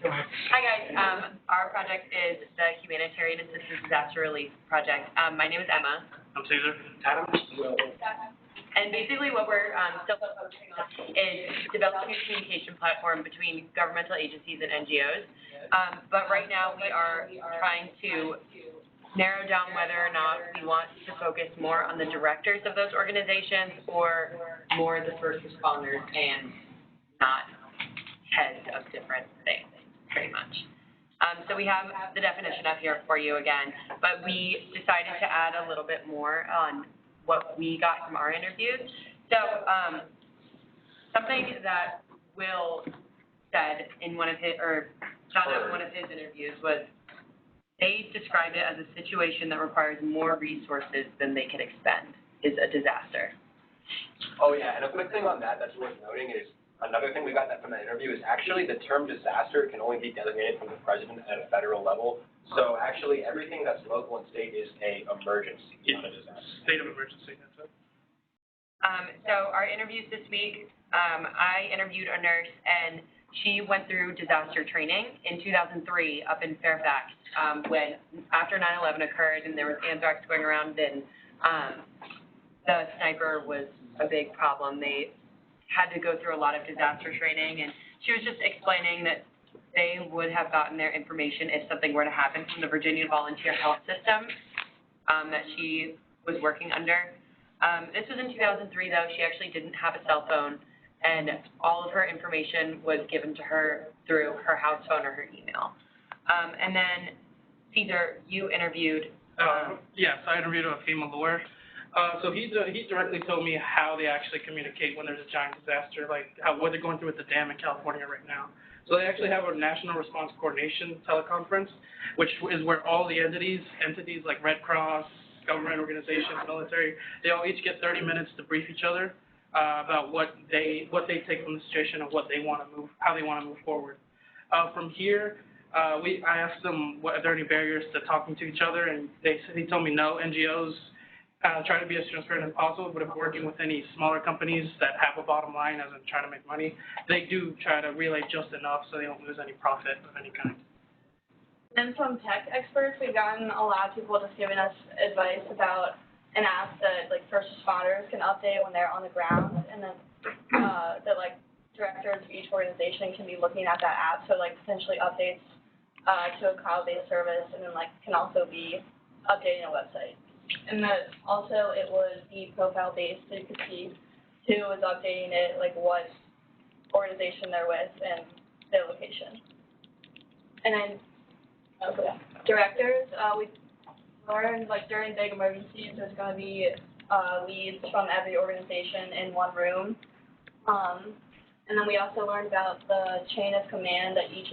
Hi guys, our project is the Humanitarian Assistance Disaster Relief Project. My name is Emma. I'm Caesar. Adam. And basically what we're still focusing on is developing a communication platform between governmental agencies and NGOs. But right now we are trying to narrow down whether or not we want to focus more on the directors of those organizations or more the first responders and not heads of different things, pretty much. So we have the definition up here for you again, but we decided to add a little bit more on what we got from our interviews. So something that Will said in one of his, or found out in one of his interviews was they described it as a situation that requires more resources than they can expend is a disaster. Oh yeah, and a quick thing on that that's worth noting is another thing we got that from that interview is actually the term disaster can only be designated from the president at a federal level. So actually everything that's local and state is a emergency, not a disaster. State of emergency, that's it. So our interviews this week, I interviewed a nurse and she went through disaster training in 2003 up in Fairfax when after 9/11 occurred and there was anthrax going around and the sniper was a big problem. They had to go through a lot of disaster training, and she was just explaining that they would have gotten their information if something were to happen from the Virginia Volunteer Health System that she was working under. This was in 2003, though. She actually didn't have a cell phone, and all of her information was given to her through her house phone or her email. And then, Caesar, you interviewed. Yes, I interviewed a female lawyer. So he directly told me how they actually communicate when there's a giant disaster, like what they're going through with the dam in California right now. So they actually have a National Response Coordination teleconference, which is where all the entities like Red Cross, government organizations, military, they all each get 30 minutes to brief each other about what they take from the situation and how they want to move forward. From here, I asked them are there any barriers to talking to each other, and he told me no. NGOs try to be as transparent as possible, but if working with any smaller companies that have a bottom line, as in trying to make money, they do try to relay just enough so they don't lose any profit of any kind. And from tech experts, we've gotten a lot of people just giving us advice about an app that like first responders can update when they're on the ground, and then that like directors of each organization can be looking at that app, so like potentially updates to a cloud-based service, and then like can also be updating a website. And that also it was the profile based, so you could see who was updating it, like what organization they're with and their location. And then directors, we learned like during big emergencies there's going to be leads from every organization in one room. And then we also learned about the chain of command that each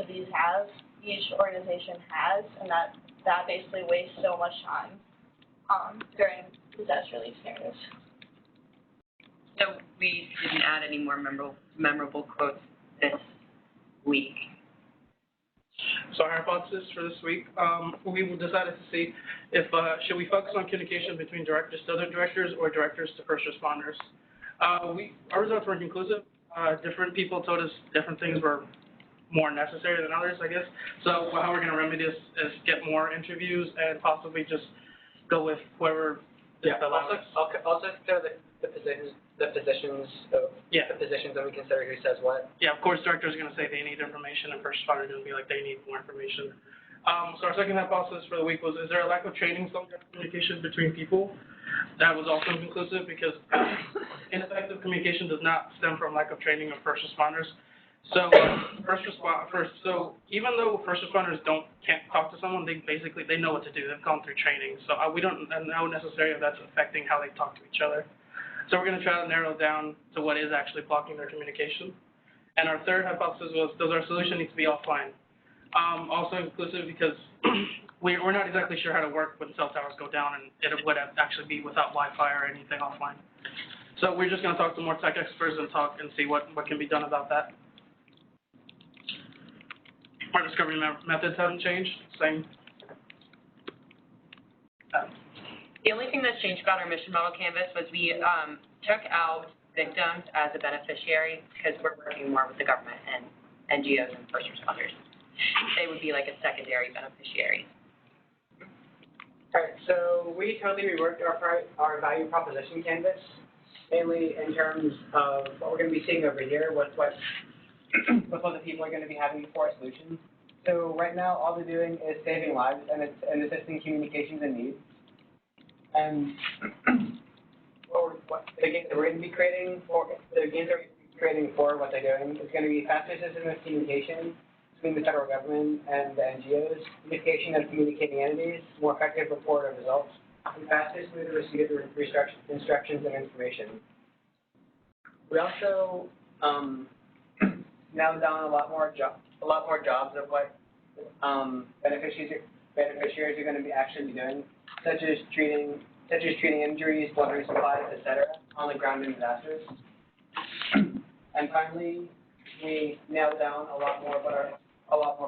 organization has, and that basically wastes so much time during disaster relief scenarios. So we didn't add any more memorable quotes this week. So our hypothesis for this week, we decided to see if should we focus on communication between directors to other directors or directors to first responders. Our results were inconclusive. Different people told us different things were more necessary than others, I guess. So how we're going to remedy this is get more interviews and possibly just go with whoever. Yeah. Also consider the positions that we consider who says what. Yeah, of course, directors are going to say they need information, and first responders are going to be like they need more information. So our second hypothesis for the week was: is there a lack of training, communication between people? That was also inconclusive because ineffective communication does not stem from lack of training of first responders. So so even though first responders can't talk to someone, they know what to do. They've gone through training. So we don't know necessarily if that's affecting how they talk to each other. So we're going to try to narrow down to what is actually blocking their communication. And our third hypothesis was: does our solution need to be offline? Also inclusive because we're not exactly sure how to work when cell towers go down, and it would actually be without Wi-Fi or anything offline. So we're just going to talk to more tech experts and see what can be done about that. Our discovery methods haven't changed, same. The only thing that's changed about our mission model canvas was we took out victims as a beneficiary because we're working more with the government and NGOs and first responders. they would be like a secondary beneficiary. Alright, so we totally reworked our value proposition canvas, mainly in terms of what we're going to be seeing over here, what the people are going to be having for solutions. So right now, all they're doing is saving lives and assisting communications and needs. And what the gains that we're going to be creating for what they're doing is going to be faster system of communication between the federal government and the NGOs, unification of communicating entities, more effective report of results, and faster, smoother receipt of instructions and information. We also nailed down a lot more jobs of what beneficiaries are going to be actually doing, such as treating injuries, blood supplies, etc., on the ground in disasters. And finally, we nailed down a lot more of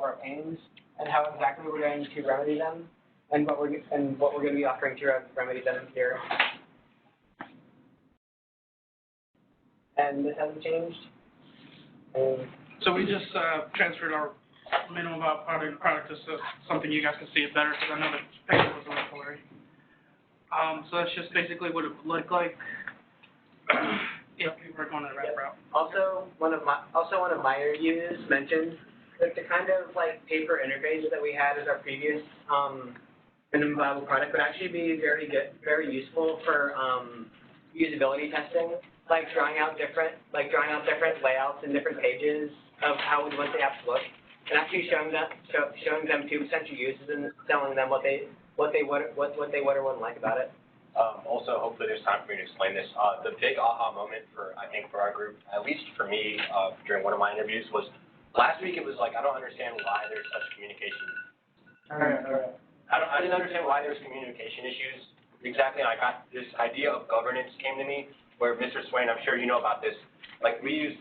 our pains and how exactly we're going to remedy them, and what we're going to be offering to remedy them here. And this hasn't changed. So we just transferred our minimum product to something you guys can see it better, because I know the picture was a little blurry. So that's just basically what it would look like. People are going the right route. Also, one of my interviews mentioned that the kind of like paper interface that we had as our previous minimum viable product would actually be very useful for usability testing, like drawing out different layouts and different pages of how we want the app to look, and actually showing them two potential uses and telling them what they would or wouldn't like about it. Also, hopefully there's time for me to explain this. The big aha moment for our group, at least for me, during one of my interviews was, last week it was like, I don't understand why there's such communication. All right. I didn't understand why there's communication issues exactly, and I got this idea of governance came to me, where Mr. Swain, I'm sure you know about this, like the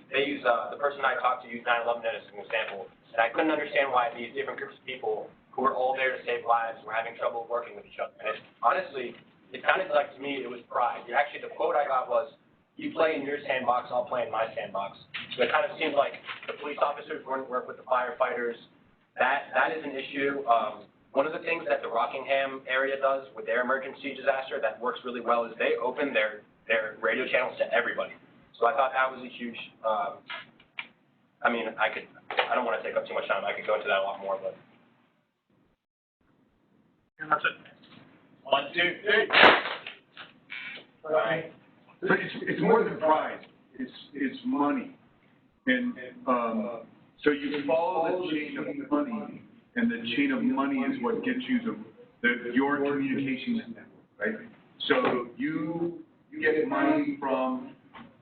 person I talked to used 9/11 as an example, and I couldn't understand why these different groups of people who were all there to save lives were having trouble working with each other. And honestly, it sounded like to me it was pride. Actually, the quote I got was, "You play in your sandbox, I'll play in my sandbox." So it kind of seemed like the police officers wouldn't work with the firefighters. That is an issue. One of the things that the Rockingham area does with their emergency disaster that works really well is they open their radio channels to everybody. So I thought that was a huge. I mean, I don't want to take up too much time. I could go into that a lot more, but. And that's it. 1, 2, 3. All right. But it's more than pride. It's money, and so you follow the chain of money, and the chain of money is what gets you your communications network, right? So you get money from,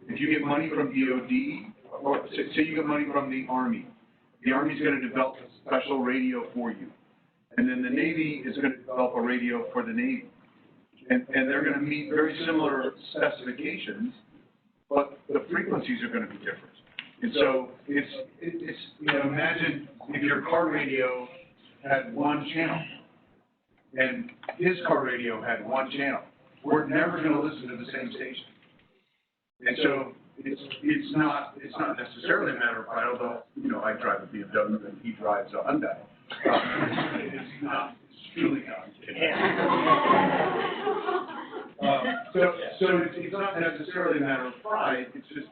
if you get money from DOD, or say you get money from the Army's going to develop a special radio for you, and then the Navy is going to develop a radio for the Navy. And they're going to meet very similar specifications, but the frequencies are going to be different. And so it's imagine if your car radio had one channel, and his car radio had one channel. We're never going to listen to the same station. And so it's not necessarily a matter of pride, although I drive a BMW and he drives a Hyundai. It's truly not. So it's not necessarily a matter of pride. It's just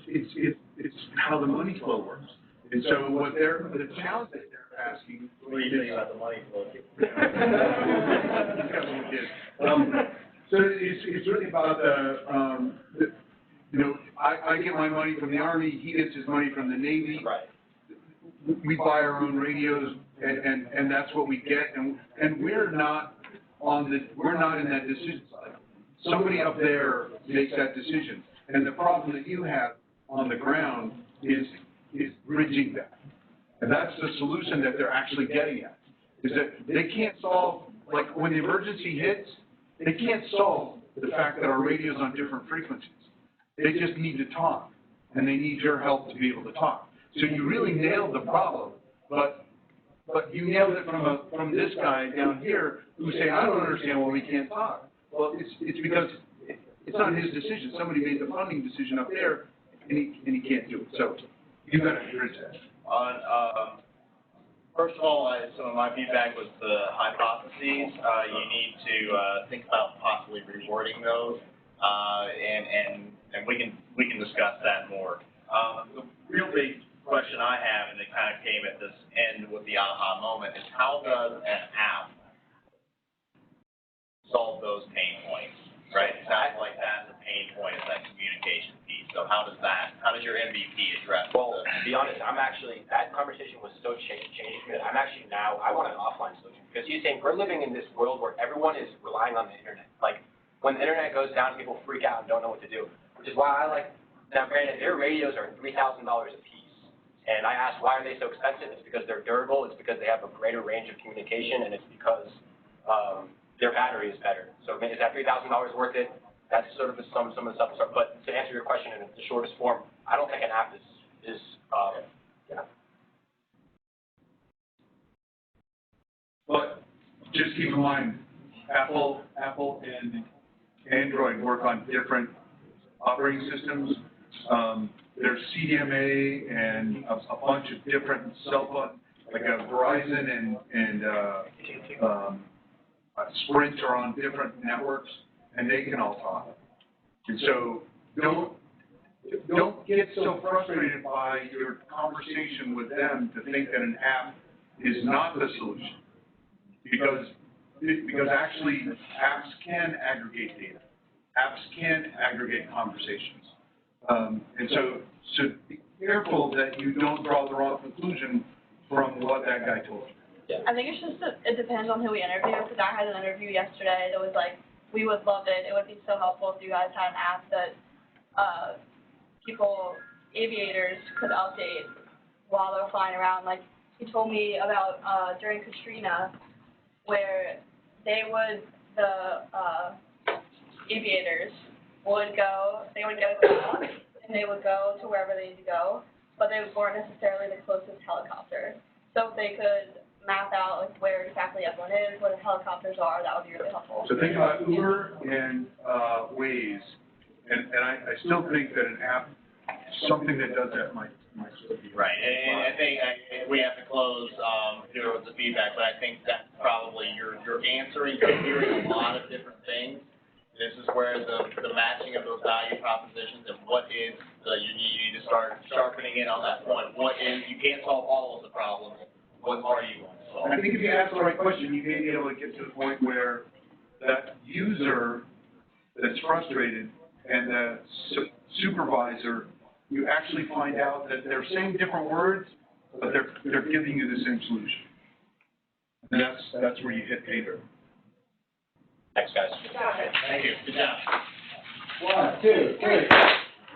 it's how the money flow works. And so the challenge that they're asking. What do you think about the money flow? So it's really about I get my money from the Army. He gets his money from the Navy. Right. We buy our own radios, and that's what we get, and we're not in that decision cycle. Somebody up there makes that decision, and the problem that you have on the ground is bridging that, and that's the solution that they're actually getting at. Is that they can't solve, like when the emergency hits, they can't solve the fact that our radio's on different frequencies. They just need to talk, and they need your help to be able to talk. So you really nailed the problem, but you nailed it from this guy down here who say, I don't understand why we can't talk. Well, it's because it's not his decision. Somebody made the funding decision up there, and he can't do it. So you got to bridge that. first of all, some of my feedback was the hypotheses. You need to think about possibly rewording those, and we can discuss that more. The real big question I have, and it kind of came at this end with the aha moment, is how does an app solve those pain points? Right? It sounds like that's a pain point, is that communication piece. So how does your MVP address? Well, to be honest, that conversation was so changing for me that I want an offline solution. Because he's saying we're living in this world where everyone is relying on the internet. Like, when the internet goes down, people freak out and don't know what to do. Which is why now granted, their radios are $3,000 a piece. And I asked, why are they so expensive? It's because they're durable, it's because they have a greater range of communication, and it's because their battery is better. So is that $3,000 worth it? That's sort of some of the stuff. But to answer your question in the shortest form, I don't think an app is yeah. But just keep in mind, Apple and Android work on different operating systems. There's CDMA and a bunch of different cell phone, like Verizon and Sprint are on different networks, and they can all talk. And so don't get so frustrated by your conversation with them to think that an app is not the solution, because actually apps can aggregate data. Apps can aggregate conversations. And so be careful that you don't draw the wrong conclusion from what that guy told you. Yeah. I think it's just it depends on who we interview, because I had an interview yesterday that was like, we would love it. It would be so helpful if you guys had an app that aviators could update while they're flying around. Like, he told me about during Katrina, where the aviators would go, they would get a call, and they would go to wherever they need to go, but they weren't necessarily the closest helicopter. So if they could map out like where exactly everyone is, where the helicopters are, that would be really helpful. So think about Uber and Waze, and I still think that an app, something that does that might still be Right, and I think we have to close here with the feedback, but I think that's probably you're answering, you're hearing a lot of different things. This is where the matching of those value propositions and what is you need to start sharpening in on that point. What is, you can't solve all of the problems. What are you going to solve? I think if you ask the right question, you may be able to get to the point where that user that's frustrated and the supervisor, you actually find out that they're saying different words, but they're giving you the same solution. And that's where you hit pay dirt. Thanks, guys. Thank you. Good job. 1, 2, 3.